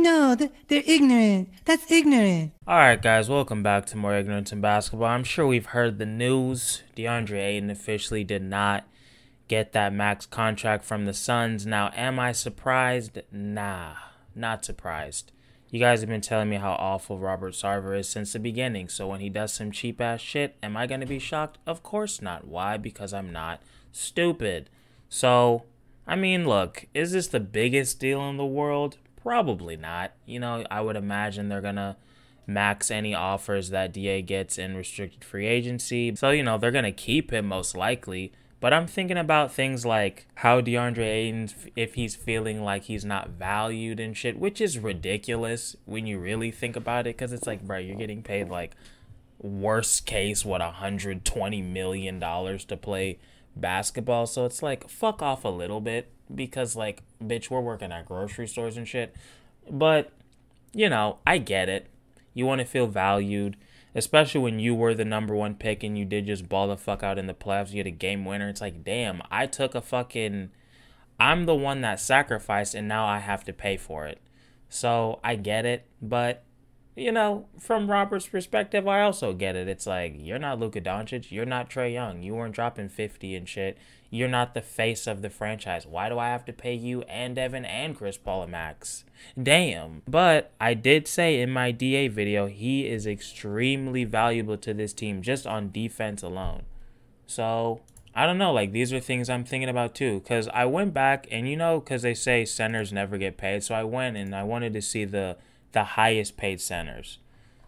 No, they're ignorant. That's ignorant. Alright guys, welcome back to more Ignorance in Basketball. I'm sure we've heard the news. Deandre Ayton officially did not get that max contract from the Suns. Now, am I surprised? Nah, not surprised. You guys have been telling me how awful Robert Sarver is since the beginning, so when he does some cheap ass shit, am I going to be shocked? Of course not. Why? Because I'm not stupid. So, I mean, look, is this the biggest deal in the world? Probably not. You know, I would imagine they're going to max any offers that DA gets in restricted free agency. So, you know, they're going to keep him most likely. But I'm thinking about things like how DeAndre Ayton, if he's feeling like he's not valued and shit, which is ridiculous when you really think about it. Because it's like, bro, you're getting paid like worst case, what, $120 million to play basketball. So it's like, fuck off a little bit. Because, like, bitch, we're working at grocery stores and shit. But, you know, I get it. You want to feel valued, especially when you were the number one pick and you did just ball the fuck out in the playoffs. You get a game winner. It's like, damn, I'm the one that sacrificed and now I have to pay for it. So I get it. But, you know, from Robert's perspective, I also get it. It's like, you're not Luka Doncic. You're not Trae Young. You weren't dropping 50 and shit. You're not the face of the franchise. Why do I have to pay you and Devin and Chris Paul a max? Damn. But I did say in my DA video, he is extremely valuable to this team just on defense alone. So, I don't know. Like, these are things I'm thinking about too. Because I went back and, you know, because they say centers never get paid. So I went and I wanted to see the highest paid centers.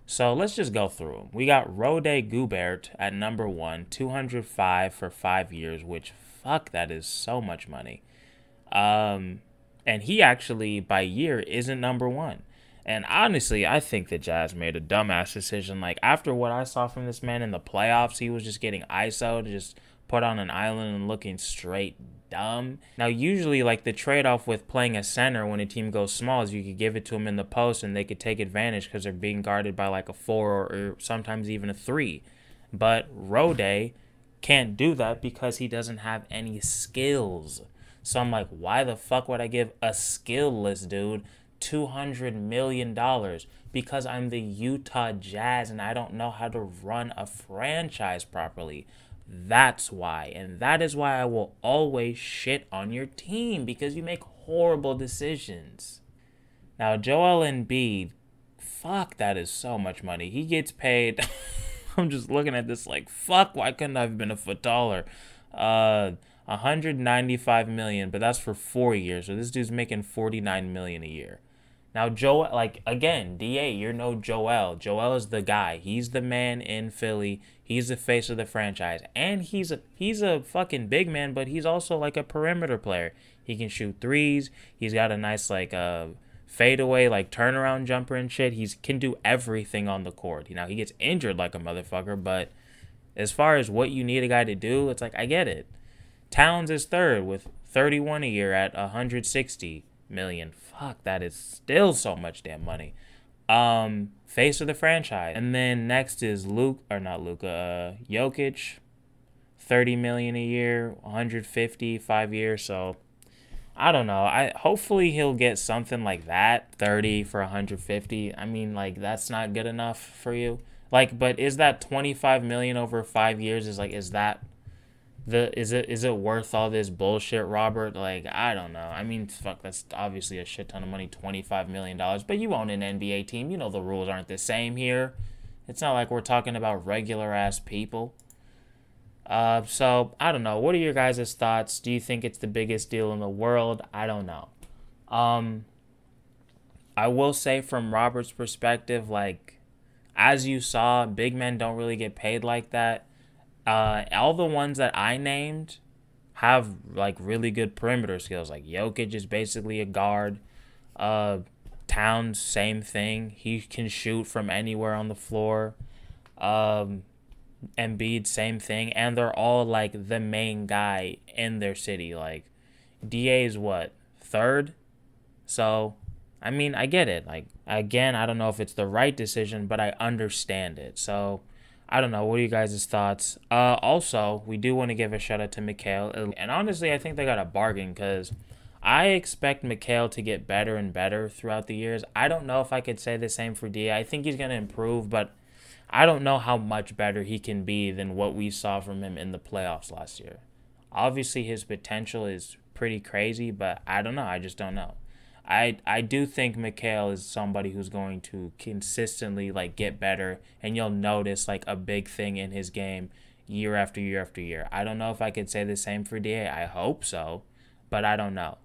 So let's just go through them. We got Rode Gobert at number 1, 205 for 5 years, which fuck, that is so much money. And he actually, by year, isn't number 1. And honestly, I think the Jazz made a dumbass decision. Like, after what I saw from this man in the playoffs, he was just getting ISO'd, just put on an island and looking straight dumb. Now, usually, like, the trade-off with playing a center when a team goes small is you could give it to them in the post and they could take advantage because they're being guarded by, like, a 4 or sometimes even a 3. But Rode can't do that because he doesn't have any skills. So I'm like, why the fuck would I give a skillless dude $200 million? Because I'm the Utah Jazz and I don't know how to run a franchise properly. That's why. And that is why I will always shit on your team, because you make horrible decisions. Now, Joel Embiid, fuck, that is so much money. He gets paid... I'm just looking at this like, fuck, why couldn't I have been a foot taller? $195 million, but that's for 4 years. So this dude's making $49 million a year. Now, Joel, like, again, DA, you're no Joel. Joel is the guy. He's the man in Philly. He's the face of the franchise. And he's a fucking big man, but he's also like a perimeter player. He can shoot threes. He's got a nice, like, fadeaway, like, turnaround jumper and shit. He can do everything on the court. You know, he gets injured like a motherfucker, but as far as what you need a guy to do, it's like, I get it. Towns is third with 31 a year at 160 million. Fuck, that is still so much damn money. Face of the franchise. And then next is Jokic, 30 million a year, 150, 5 years, so I don't know. Hopefully he'll get something like that, 30 for 150. I mean, like, that's not good enough for you. Like, but is that 25 million over 5 years? Is it worth all this bullshit, Robert? Like, I don't know. I mean, fuck, that's obviously a shit ton of money, $25 million. But you own an NBA team. You know the rules aren't the same here. It's not like we're talking about regular ass people. So, I don't know. What are your guys' thoughts? Do you think it's the biggest deal in the world? I don't know. I will say from Robert's perspective, like, as you saw, big men don't really get paid like that. All the ones that I named have, like, really good perimeter skills. Like, Jokic is basically a guard. Towns, same thing. He can shoot from anywhere on the floor. Embiid, same thing, and they're all like the main guy in their city. Like, DA is what, third? So, I mean, I get it. Like, again, I don't know if it's the right decision, but I understand it. So, I don't know. What are you guys' thoughts? Also, we do want to give a shout out to Mikhail. And honestly, I think they got a bargain because I expect Mikal to get better and better throughout the years. I don't know if I could say the same for DA. I think he's going to improve, but I don't know how much better he can be than what we saw from him in the playoffs last year. Obviously, his potential is pretty crazy, but I don't know. I just don't know. I do think Mikal is somebody who's going to consistently like get better, and you'll notice like a big thing in his game year after year after year. I don't know if I could say the same for DA. I hope so, but I don't know.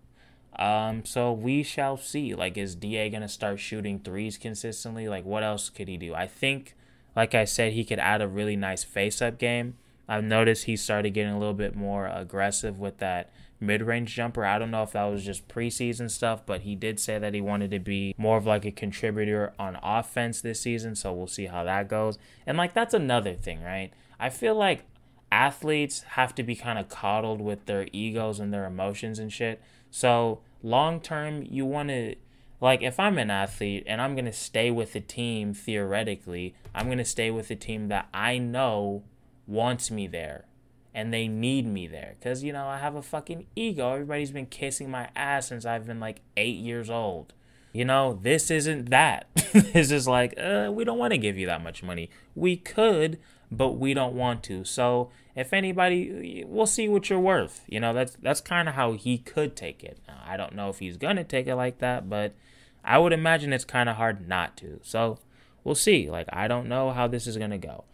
So we shall see. Like, is DA gonna start shooting threes consistently? Like, what else could he do? I think, like I said, he could add a really nice face-up game. I've noticed he started getting a little bit more aggressive with that mid-range jumper. I don't know if that was just preseason stuff, but he did say that he wanted to be more of like a contributor on offense this season, so we'll see how that goes. And like, that's another thing, right? I feel like athletes have to be kind of coddled with their egos and their emotions and shit. So long term, you want to, like, if I'm an athlete and I'm going to stay with the team, theoretically, I'm going to stay with the team that I know wants me there and they need me there, because, you know, I have a fucking ego. Everybody's been kissing my ass since I've been like 8 years old. You know, this isn't that. This is like, we don't want to give you that much money. We could, but we don't want to. So if anybody, we'll see what you're worth. You know, that's kind of how he could take it. Now, I don't know if he's going to take it like that, but I would imagine it's kind of hard not to. So we'll see. Like, I don't know how this is going to go.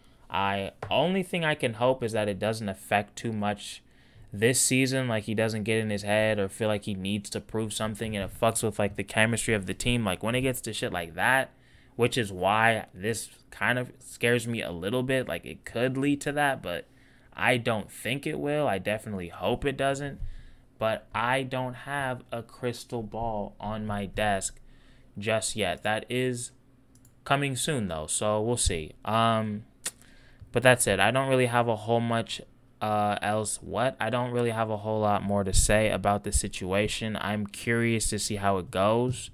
Only thing I can hope is that it doesn't affect too much this season. Like, he doesn't get in his head or feel like he needs to prove something and it fucks with like the chemistry of the team. Like, when it gets to shit like that, which is why this kind of scares me a little bit. Like, it could lead to that, but I don't think it will. I definitely hope it doesn't. But I don't have a crystal ball on my desk just yet. That is coming soon, though, so we'll see. But that's it. I don't really have a whole much I don't really have a whole lot more to say about the situation. I'm curious to see how it goes.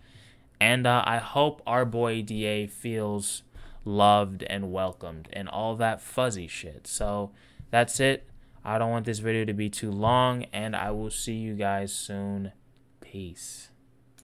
And I hope our boy DA feels loved and welcomed and all that fuzzy shit. So that's it. I don't want this video to be too long, and I will see you guys soon. Peace.